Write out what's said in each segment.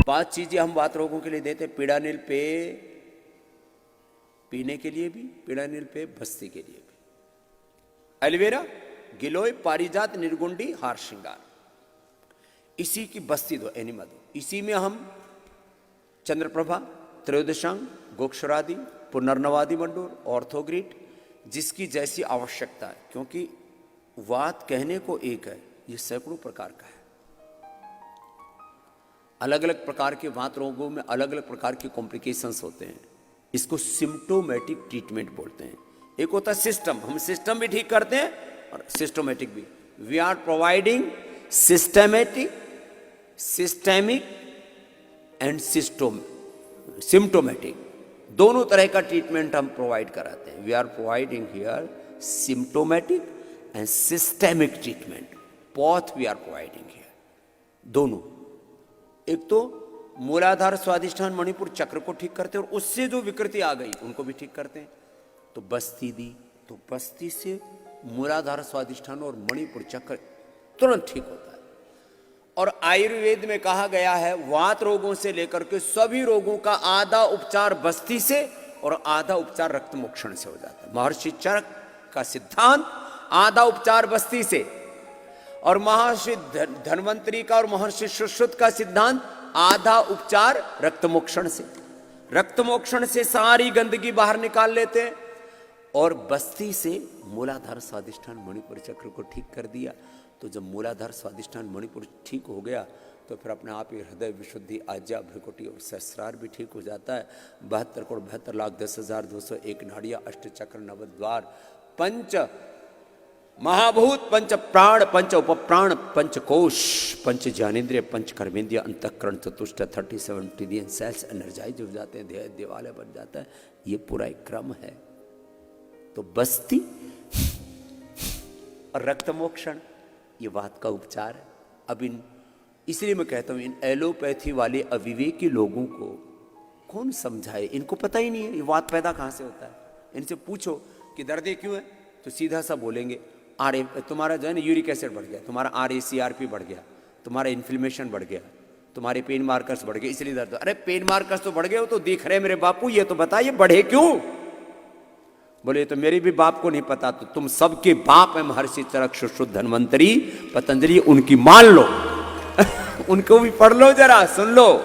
5 चीजें हम वात रोगों के लिए देते हैं। पीड़ानिल पेय पीने के लिए भी, पीड़ानिल पेय बस्ती के लिए भी। एलोवेरा, गिलोय, पारिजात, निर्गुंडी, हार श्रृंगार, इसी की बस्ती दो, एनिमा दो। इसी में हम चंद्रप्रभा, त्रयोदशांग, गोक्षरादि, पुनर्नवादि मंडूर, ऑर्थोग्रिड, जिसकी जैसी आवश्यकता है, क्योंकि वात कहने को एक है, ये सैकड़ों प्रकार का है। अलग अलग प्रकार के वात रोगों में अलग अलग प्रकार के कॉम्प्लिकेशंस होते हैं। इसको सिम्प्टोमेटिक ट्रीटमेंट बोलते हैं। एक होता है सिस्टम, हम सिस्टम भी ठीक करते हैं और सिस्टोमेटिक भी। We are providing systemic and symptomatic, दोनों तरह का ट्रीटमेंट हम प्रोवाइड कराते हैं। We are providing here symptomatic and systemic treatment, both we are providing here, दोनों। एक तो मूलाधार स्वादिष्ठान मणिपुर चक्र को ठीक करते हैं और उससे जो विकृति आ गई उनको भी ठीक करते हैं। तो बस्ती दी तो बस्ती से मूलाधार स्वादिष्ठान और मणिपुर चक्र तुरंत ठीक होता है। और आयुर्वेद में कहा गया है वात रोगों से लेकर के सभी रोगों का आधा उपचार बस्ती से और आधा उपचार रक्त मोक्षण से हो जाता है। महर्षि चरक का सिद्धांत आधा उपचार बस्ती से, और महर्षि धन्वंतरी का और महर्षि सुश्रुत का सिद्धांत आधा उपचार रक्तमोक्षण से। रक्तमोक्षण से सारी गंदगी बाहर निकाल लेते हैं और बस्ती से मूलाधार स्वादिष्ठान मणिपुर चक्र को ठीक कर दिया। तो जब मूलाधार स्वादिष्ठान मणिपुर ठीक हो गया तो फिर अपने आप ही हृदय विशुद्धि, आज्ञा, भ्रुकुटी और सहस्रार भी ठीक हो जाता है। 72,72,10,201 नाड़ियाँ, अष्ट चक्र, नवद्वार, पंच महाभूत, पंच प्राण, पंच उपप्राण, पंच कोश, पंच ज्ञानेन्द्रिय, पंच कर्मेंद्रिय, अंतःकरण, चतुष्ट, 37 ट्रिलियन सेल्स एनर्जाइज हो जाते हैं, देवालय बन जाता है। ये पूरा एक क्रम है। तो बस्ती और रक्तमोक्षण ये वात का उपचार है। अब इसलिए मैं कहता हूं इन एलोपैथी वाले अविवेकी लोगों को कौन समझाए, इनको पता ही नहीं है ये वात पैदा कहां से होता है। इनसे पूछो कि दर्द क्यों है तो सीधा सा बोलेंगे तुम्हारा जो है ना यूरिक एसिड बढ़ गया, तुम्हारा RACRP बढ़ गया, तुम्हारा इन्फ्लेमेशन बढ़ गया, तुम्हारे पेन मार्कर्स बढ़ गए इसलिए दर्द। अरे पेन मार्कर्स तो बढ़ गए, वो तो दिख रहे मेरे बापू, ये तो बताइए बढ़े क्यों। बोले तो मेरे भी बाप को नहीं पता, तो तुम सबके बाप है महर्षि चरक, सुश्रुत, धन्वंतरी, पतंजलि, उनकी मान लो उनको भी पढ़ लो, जरा सुन लो।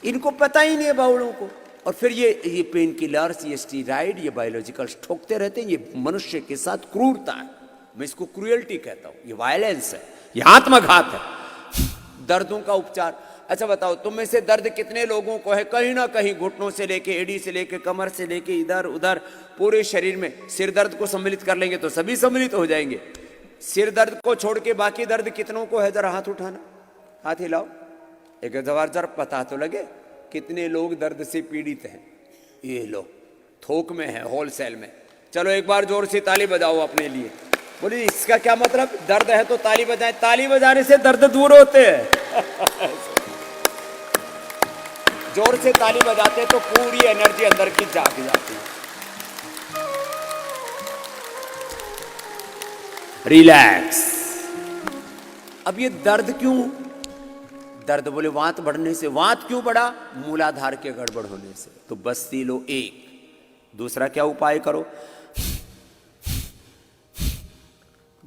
इनको पता ही नहीं है बावड़ों को। और फिर ये पेन किलर्स, ये स्टीराइड, ये बायोलॉजिकल्स ठोकते रहते हैं। ये मनुष्य के साथ क्रूरता है, मैं इसको क्रूएल्टी कहता हूं, ये वायलेंस है, ये आत्मघात है। दर्दों का उपचार, अच्छा बताओ तुम में से दर्द कितने लोगों को है कहीं ना कहीं, घुटनों से लेके, एड़ी से लेके, कमर से लेके, इधर उधर पूरे शरीर में। सिर दर्द को सम्मिलित कर लेंगे तो सभी सम्मिलित हो जाएंगे। सिर दर्द को छोड़ के बाकी दर्द कितनों को है, जरा हाथ उठाना, हाथ हिलाओ, एक जरा पता तो लगे कितने लोग दर्द से पीड़ित हैं। ये लो थोक में है, होलसेल में। चलो एक बार जोर से ताली बजाओ अपने लिए। बोलिए इसका क्या मतलब, दर्द है तो ताली बजाएं, ताली बजाने से दर्द दूर होते हैं जोर से ताली बजाते तो पूरी एनर्जी अंदर की जाग जाती है। रिलैक्स। अब ये दर्द क्यों, दर्द बोले वात बढ़ने से। वात क्यों बढ़ा, मूलाधार के गड़बड़ होने से। तो बस्ती लो एक। दूसरा क्या उपाय करो,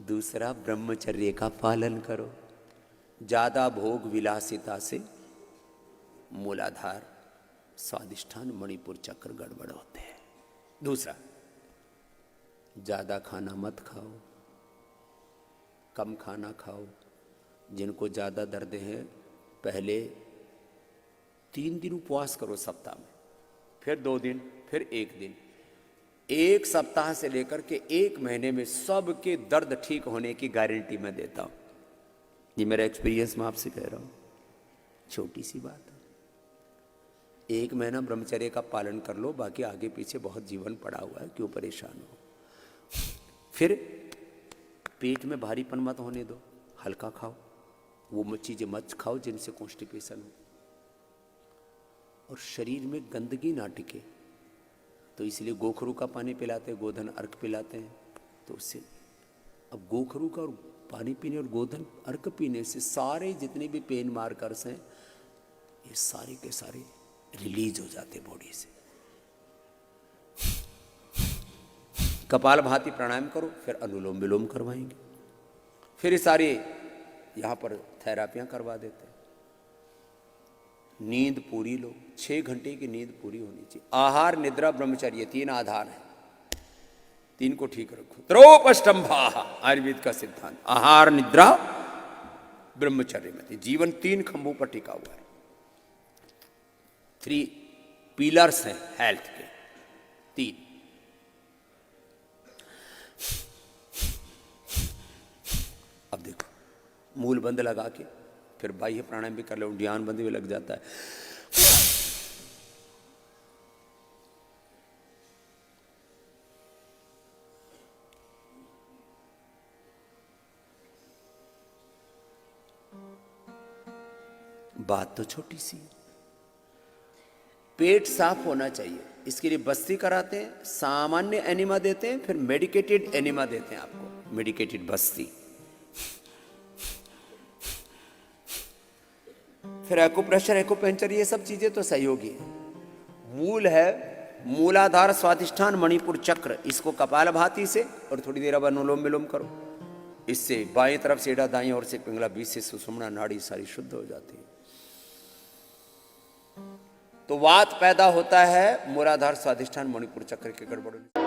दूसरा ब्रह्मचर्य का पालन करो। ज्यादा भोग विलासिता से मूलाधार स्वादिष्ठान मणिपुर चक्र गड़बड़ होते हैं। दूसरा, ज्यादा खाना मत खाओ, कम खाना खाओ। जिनको ज्यादा दर्द है पहले 3 दिन उपवास करो सप्ताह में, फिर 2 दिन, फिर 1 दिन। 1 सप्ताह से लेकर के 1 महीने में सबके दर्द ठीक होने की गारंटी मैं देता हूं। ये मेरा एक्सपीरियंस मैं आपसे कह रहा हूं, छोटी सी बात है। 1 महीना ब्रह्मचर्य का पालन कर लो, बाकी आगे पीछे बहुत जीवन पड़ा हुआ है, क्यों परेशान हो। फिर पेट में भारीपन मत होने दो, हल्का खाओ, वो चीजें मत खाओ जिनसे कॉन्स्टिपेशन हो, और शरीर में गंदगी ना टिके। तो इसलिए गोखरू का पानी पिलाते हैं, गोधन अर्क पिलाते हैं। तो उससे अब गोखरू का और पानी पीने और गोधन अर्क पीने से सारे जितने भी पेन मार्कर्स हैं ये सारे के सारे रिलीज हो जाते बॉडी से। कपाल भाती प्राणायाम करो, फिर अनुलोम विलोम करवाएंगे, फिर ये सारे यहाँ पर थेरापियाँ करवा देते हैं। नींद पूरी लो, 6 घंटे की नींद पूरी होनी चाहिए। आहार निद्रा ब्रह्मचर्य 3 आधार है, 3 को ठीक रखो। त्रोपष्टंभा आयुर्वेद का सिद्धांत, आहार निद्रा ब्रह्मचर्य में जीवन 3 खंभों पर टिका हुआ है। 3 पिलर्स हैं हेल्थ के, 3। अब देखो, मूल बंद लगा के फिर बाह्य प्राणायाम भी कर लो, ध्यान बंद भी लग जाता है। बात तो छोटी सी है, पेट साफ होना चाहिए, इसके लिए बस्ती कराते हैं, सामान्य एनिमा देते हैं, फिर मेडिकेटेड एनिमा देते हैं आपको, मेडिकेटेड बस्ती, फिर एक्यूप्रेशर एक्यूपेंचर, ये सब चीजें तो सहयोगी है। मूल है मूलाधार स्वाधिष्ठान मणिपुर चक्र, इसको कपालभाति से और थोड़ी देर अब अनुलोम विलोम करो, इससे बाएं तरफ से एड़ा, दाएं ओर से पिंगला, बीच से सुषुम्ना नाड़ी सारी शुद्ध हो जाती है। तो वात पैदा होता है मूलाधार स्वाधिष्ठान मणिपुर चक्र के गड़बड़।